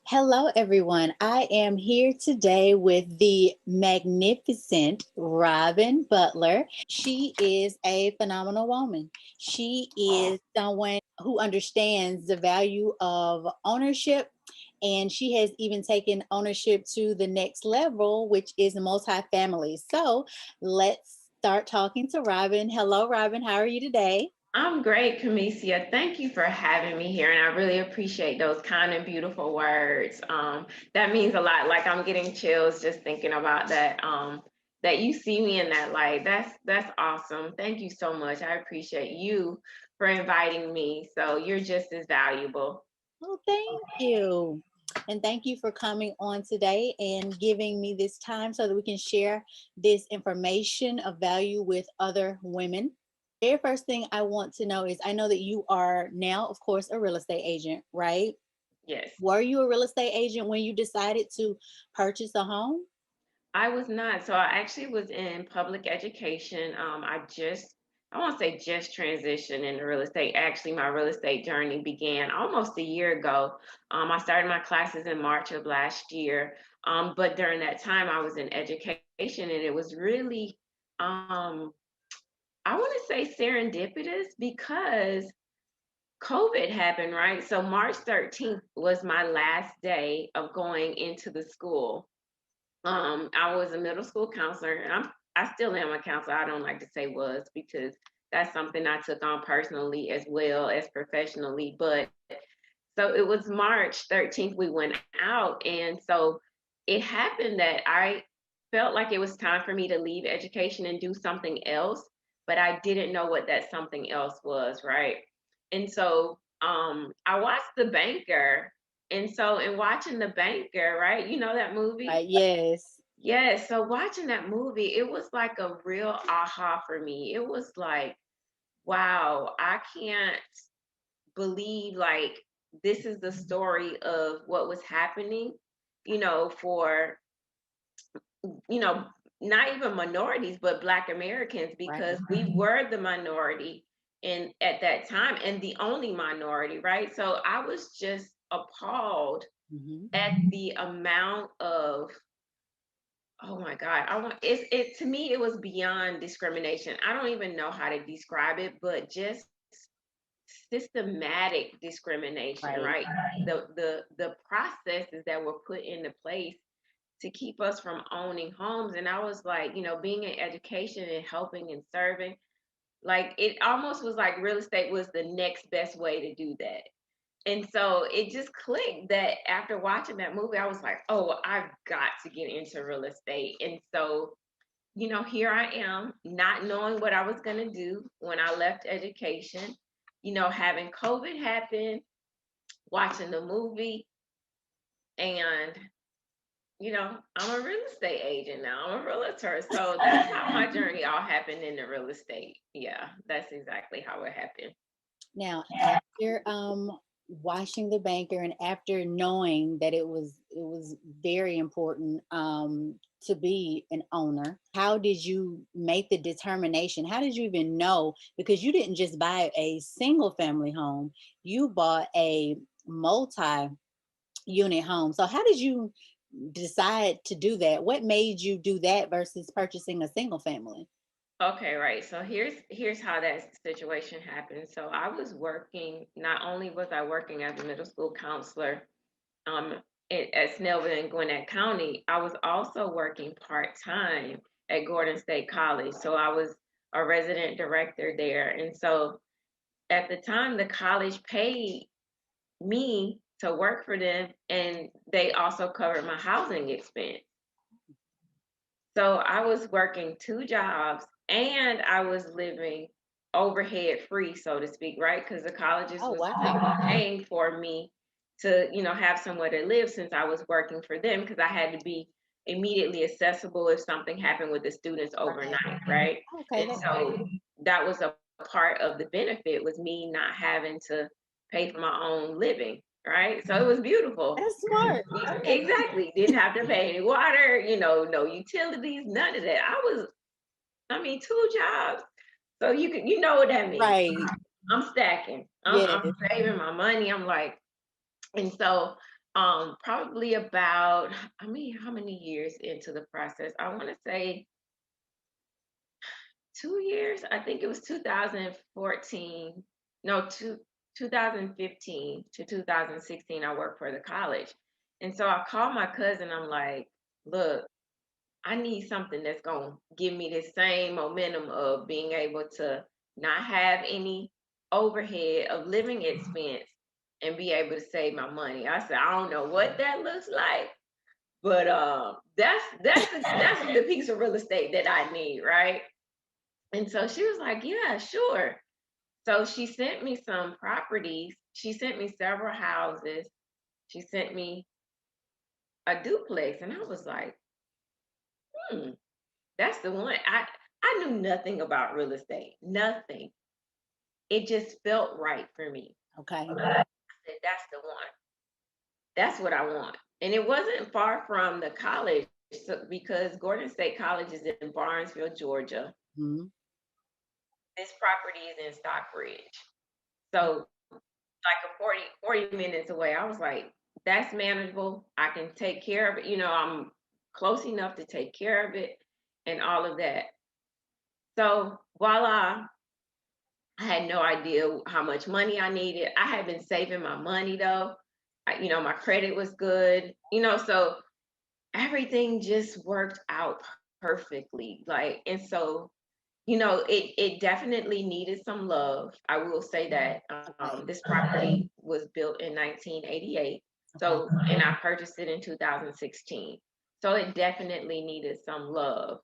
Hello, everyone. I am here today with the magnificent Robin Butler. She is a phenomenal woman. She is someone who understands the value of ownership, and she has even taken ownership to the next level, which is multifamily. So let's start talking to Robin. Hello, Robin. How are you today? I'm great, Camicia. Thank you for having me here, and I really appreciate those kind and beautiful words. That means a lot. Like I'm getting chills just thinking about that. That you see me in that light. That's awesome. Thank you so much. I appreciate you for inviting me. So you're just as valuable. Well, thank you. And thank you for coming on today and giving me this time so that we can share this information of value with other women. Very first thing I want to know is I know that you are now, of course, a real estate agent, right? Yes, Were you a real estate agent when you decided to purchase a home? I was not. So I actually was in public education. I won't say just transitioned into real estate. Actually, my real estate journey began almost a year ago. I started my classes in March of last year. But during that time, I was in education, and it was really, um, I want to say serendipitous because COVID happened, right? So March 13th was my last day of going into the school. I was a middle school counselor, and I still am a counselor. I don't like to say was because that's something I took on personally as well as professionally. But so it was March 13th we went out, and so it happened that I felt like it was time for me to leave education and do something else, but I didn't know what that something else was, right? And so I watched The Banker, and so in watching The Banker, right, you know that movie? Right, yes. Yes, so watching that movie, it was like a real aha for me. It was like, wow, I can't believe like this is the story of what was happening, for, you know, not even minorities, but Black Americans, Right. because we were the minority in at that time and the only minority, right? So I was just appalled Mhm. at the amount of, oh my God. It to me it was beyond discrimination. I don't even know how to describe it, but just systematic discrimination, Right. right? The processes that were put into place to keep us from owning homes. And I was like, being in education and helping and serving, like it almost was like real estate was the next best way to do that. And so it just clicked that after watching that movie, I was like, oh, I've got to get into real estate. And so, here I am, not knowing what I was going to do when I left education, having COVID happen, watching the movie, and, I'm a real estate agent now. I'm a realtor. So that's how my journey all happened in the real estate. Yeah, that's exactly how it happened. Now, after watching The Banker and after knowing that it was very important to be an owner, how did you make the determination? How did you even know? Because you didn't just buy a single family home, you bought a multi-unit home. So how did you decide to do that? What made you do that versus purchasing a single family? Okay, right. So here's how that situation happened. So I was working, not only was I working as a middle school counselor um at Snellville and Gwinnett County, I was also working part-time at Gordon State College. So I was a resident director there. And so at the time the college paid me to work for them, and they also covered my housing expense. So I was working two jobs and I was living overhead free, so to speak, right? Because the colleges Oh, was wow. paying for me to, have somewhere to live since I was working for them because I had to be immediately accessible if something happened with the students Right. overnight, right? Okay, And that's great. so that was a part of the benefit was me not having to pay for my own living, right? So it was beautiful. That's smart. Okay. Exactly. Didn't have to pay any water, no utilities, none of that. Two jobs. So you know what that means. Right. I'm stacking. I'm Yes. saving my money. I'm like, and so Probably about, I mean, how many years into the process? I want to say 2 years. I think it was 2014. No, 2015 to 2016. I worked for the college. And so I called my cousin. I'm like, look, I need something that's going to give me the same momentum of being able to not have any overhead of living expense and be able to save my money. I said, I don't know what that looks like, but that's the piece of real estate that I need, right? And so she was like, yeah, sure. So she sent me some properties. She sent me several houses. She sent me a duplex, and I was like, hmm, that's the one. I knew nothing about real estate, nothing. It just felt right for me. Okay. I said, that's the one. That's what I want. And it wasn't far from the college, because Gordon State College is in Barnesville, Georgia. Mhm. This property is in Stockbridge. So like a 40 minutes away. I was like, that's manageable. I can take care of it. I'm close enough to take care of it and all of that. So voila, I had no idea how much money I needed. I had been saving my money though. My credit was good, so everything just worked out perfectly. And so, it definitely needed some love. I will say that Okay. this property was built in 1988. Okay. So, and I purchased it in 2016. So it definitely needed some love,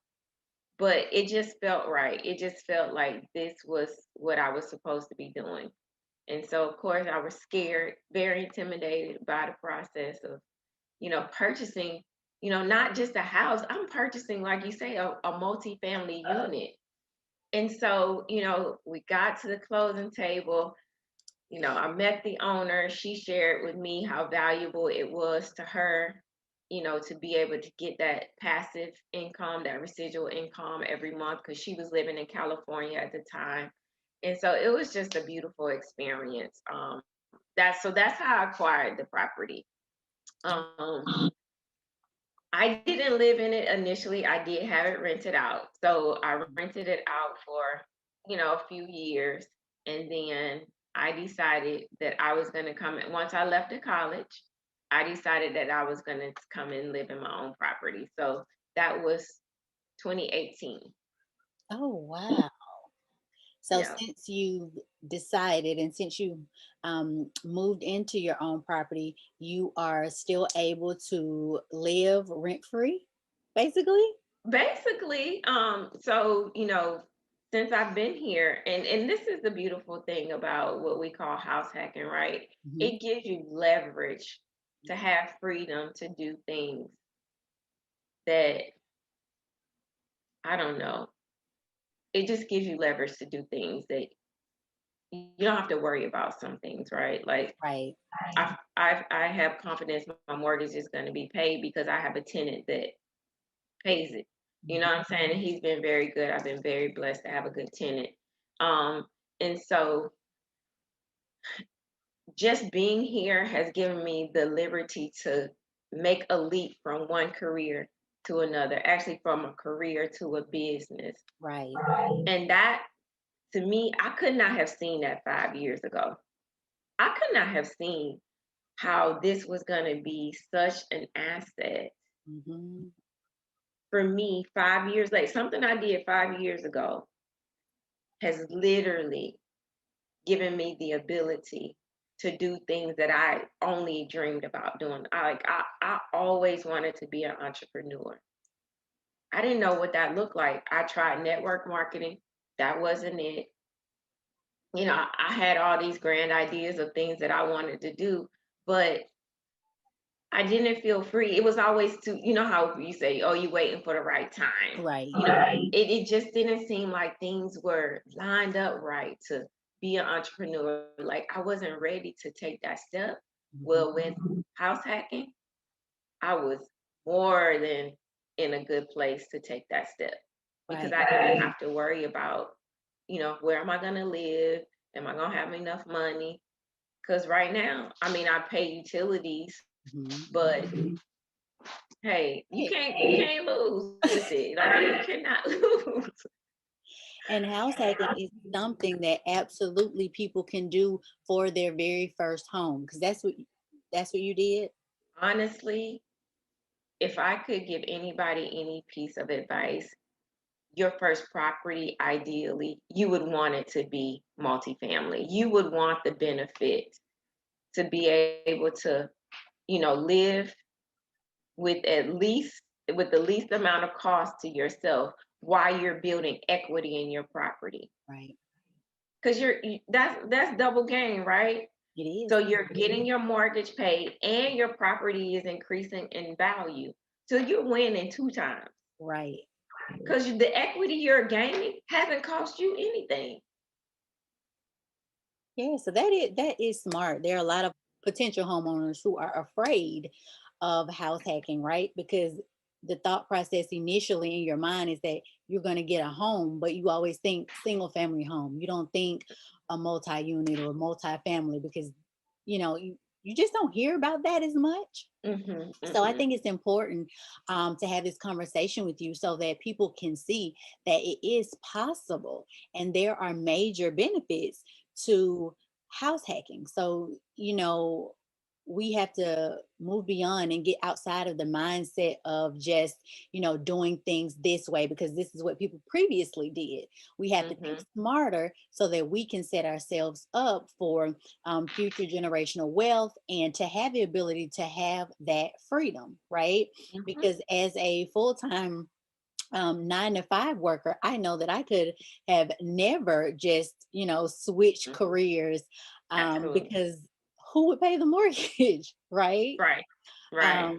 but it just felt right. It just felt like this was what I was supposed to be doing. And so, of course, I was scared, very intimidated by the process of, purchasing, not just a house. I'm purchasing, like you say, a multifamily unit. And so, we got to the closing table. I met the owner. She shared with me how valuable it was to her, to be able to get that passive income, that residual income every month, because she was living in California at the time. And so it was just a beautiful experience. That's how I acquired the property. Um, I didn't live in it initially. I did have it rented out. So I rented it out for, a few years. And then I decided that I was going to come in. Once I left the college, I decided that I was going to come and live in my own property. So that was 2018. Oh, wow. So Yeah. since you decided and since you moved into your own property, you are still able to live rent free, basically? Basically, so since I've been here, and this is the beautiful thing about what we call house hacking, right? Mhm. It gives you leverage to have freedom to do things that, I don't know. It just gives you leverage to do things that you don't have to worry about some things, right? Like Right. I have confidence my mortgage is going to be paid because I have a tenant that pays it. You know Mhm. what I'm saying? And he's been very good. I've been very blessed to have a good tenant. Um, and so just being here has given me the liberty to make a leap from one career to another, actually from a career to a business. Right. And that, to me, I could not have seen that 5 years ago. I could not have seen how this was going to be such an asset Mhm. for me 5 years later. Something I did 5 years ago has literally given me the ability to do things that I only dreamed about doing. I always wanted to be an entrepreneur. I didn't know what that looked like. I tried network marketing. That wasn't it. I had all these grand ideas of things that I wanted to do, but I didn't feel free. It was always too, how you say, oh, you waiting for the right time. Right. It just didn't seem like things were lined up right to be an entrepreneur. Like I wasn't ready to take that step. Mhm. Well, with house hacking, I was more than in a good place to take that step because Right. I didn't have to worry about, where am I going to live? Am I going to have enough money? Because right now, I mean, I pay utilities Mhm. But hey, Hey, you can't lose with it. Like you cannot lose. and house hacking is something that absolutely people can do for their very first home, because that's what you did. Honestly, if I could give anybody any piece of advice, your first property, ideally, you would want it to be multifamily. You would want the benefit to be able to, live with at least with the least amount of cost to yourself while you're building equity in your property. Right. Because that's double gain, right? It So is. you're getting your mortgage paid and your property is increasing in value. So you're winning two times. Right. Because the equity you're gaining hasn't cost you anything. Yeah, so that is smart. There are a lot of potential homeowners who are afraid of house hacking, right? Because the thought process initially in your mind is that you're going to get a home, but you always think single family home. You don't think a multi-unit or multi-family, because you just don't hear about that as much. Hmm. So I Hmm. think it's important to have this conversation with you so that people can see that it is possible and there are major benefits to house hacking. So, we have to move beyond and get outside of the mindset of just, doing things this way because this is what people previously did. We have to think Hmm. smarter so that we can set ourselves up for future generational wealth and to have the ability to have that freedom, right? Hmm. Because as a full time 9 to 5 worker, I know that I could have never just, switched Hmm. careers Absolutely. because who would pay the mortgage, right? Right. Right.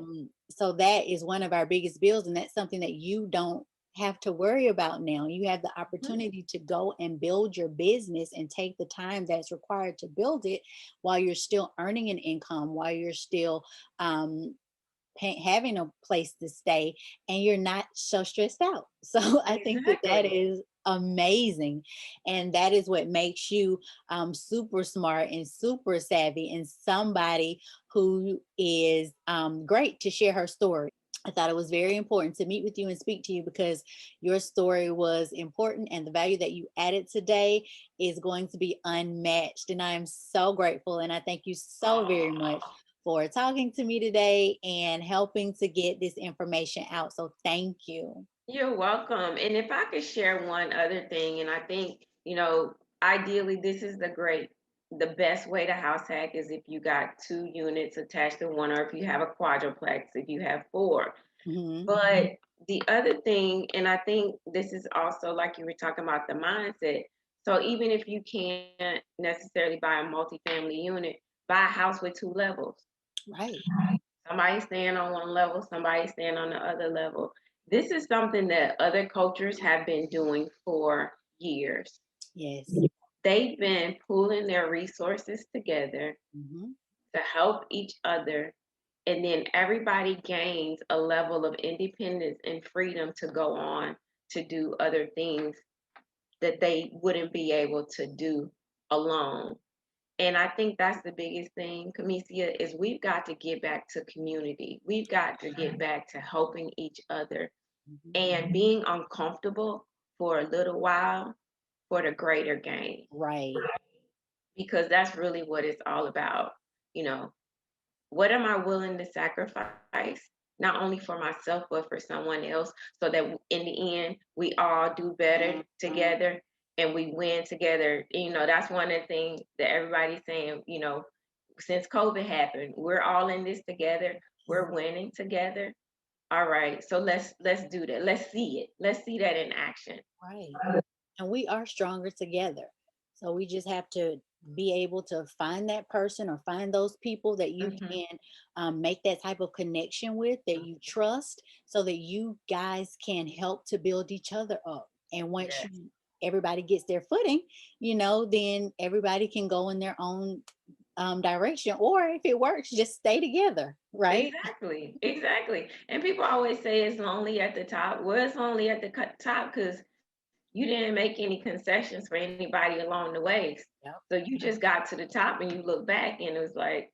So that is one of our biggest bills, and that's something that you don't have to worry about now. You have the Mhm. opportunity to go and build your business and take the time that's required to build it while you're still earning an income, while you're still um, having a place to stay, and you're not so stressed out. So I think that that Exactly. is amazing, and that is what makes you super smart and super savvy and somebody who is great to share her story. I thought it was very important to meet with you and speak to you because your story was important and the value that you added today is going to be unmatched. And I am so grateful. And I thank you so very much for talking to me today and helping to get this information out. So thank you. You're welcome. And if I could share one other thing, and I think, ideally this is the best way to house hack is if you got two units attached to one, or if you have a quadruplex, if you have four. Hmm. But the other thing, and I think this is also like you were talking about the mindset. So even if you can't necessarily buy a multifamily unit, buy a house with two levels. Right. Somebody staying on one level, somebody staying on the other level. This is something that other cultures have been doing for years. Yes. They've been pooling their resources together Hmm. to help each other, and then everybody gains a level of independence and freedom to go on to do other things that they wouldn't be able to do alone. And I think that's the biggest thing, Camicia, is we've got to get back to community. We've got to get back to helping each other Hmm. and being uncomfortable for a little while for the greater gain. Right. Because that's really what it's all about. You know, what am I willing to sacrifice, not only for myself, but for someone else, so that in the end, we all do better together and we win together. That's one of the things that everybody's saying, since COVID happened, we're all in this together. We're winning together. All right, so let's do that. Let's see it. Let's see that in action. Right. And we are stronger together. So we just have to be able to find that person or find those people that you Hmm. can make that type of connection with, that you trust, so that you guys can help to build each other up. And once Yes, everybody gets their footing, then everybody can go in their own direction. Or if it works, just stay together, right? exactly, exactly. And people always say it's lonely at the top. Well, it's lonely at the top because you didn't make any concessions for anybody along the way. Yep. So you just got to the top and you look back and it was like,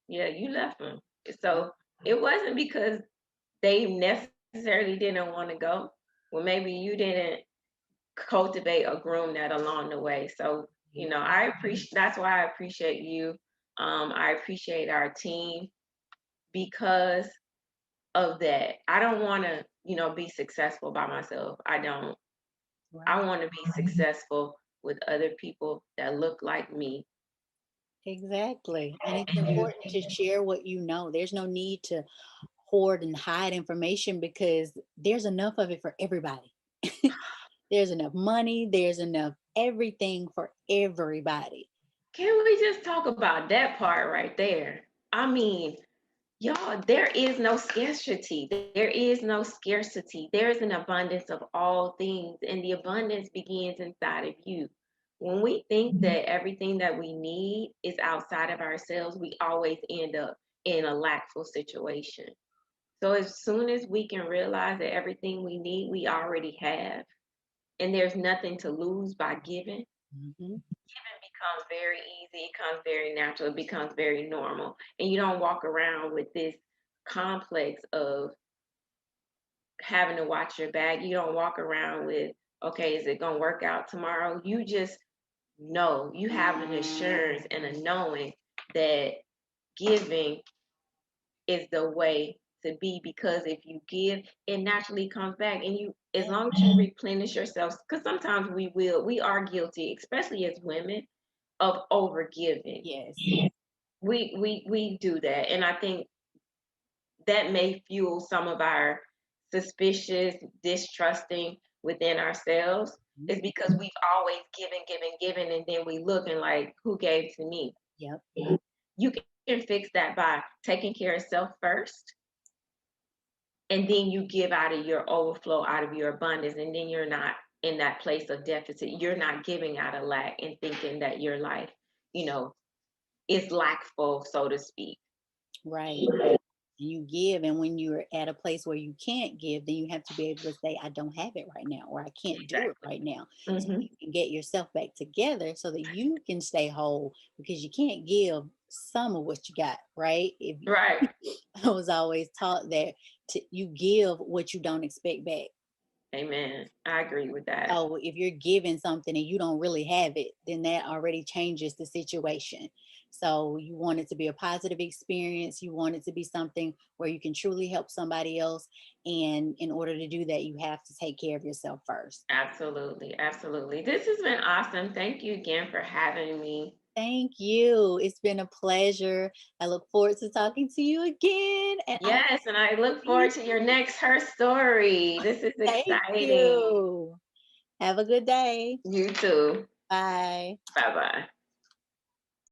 yeah, you left them. So it wasn't because they necessarily didn't want to go. Well, maybe you didn't cultivate or groom that along the way. So, I appreciate that's why I appreciate you. I appreciate our team because of that. I don't want to, be successful by myself. I don't. I Right. want to be successful with other people that look like me. Exactly. And it's important to share what you know. There's no need to hoard and hide information because there's enough of it for everybody. There's enough money, there's enough everything for everybody. Can we just talk about that part right there? I mean, y'all, there is no scarcity. There is no scarcity. There is an abundance of all things, and the abundance begins inside of you. When we think that everything that we need is outside of ourselves, we always end up in a lackful situation. So, as soon as we can realize that everything we need, we already have, and there's nothing to lose by giving, Mhm. giving becomes very easy, it becomes very natural, it becomes very normal. And you don't walk around with this complex of having to watch your back. You don't walk around with, okay, is it going to work out tomorrow? You just know, you have an assurance and a knowing that giving is the way to be, because if you give, it naturally comes back. And you, as Yeah. long as you replenish yourself, because sometimes we are guilty, especially as women, of overgiving. Yes. We do that, and I think that may fuel some of our suspicious, distrusting within ourselves. Mhm. Is because we've always given, and then we looking like, who gave to me? Yep. You can fix that by taking care of self first, and then you give out of your overflow, out of your abundance, and then you're not in that place of deficit. You're not giving out of lack and thinking that your life, you know, is lackful, so to speak. Right. You give, and when you're at a place where you can't give, then you have to be able to say, I don't have it right now, or I can't do it Exactly. right now, so Hmm. you can get yourself back together so that you can stay whole, because you can't give some of what you got, right? If Right. I was always taught that you give what you don't expect back. Amen. I agree with that. So if you're giving something and you don't really have it, then that already changes the situation. So you want it to be a positive experience. You want it to be something where you can truly help somebody else. And in order to do that, you have to take care of yourself first. Absolutely. Absolutely. This has been awesome. Thank you again for having me. Thank you. It's been a pleasure. I look forward to talking to you again. And I Yes, and I look forward to your next her story. This is thank exciting. you. Have a good day. You too. Bye. Bye bye.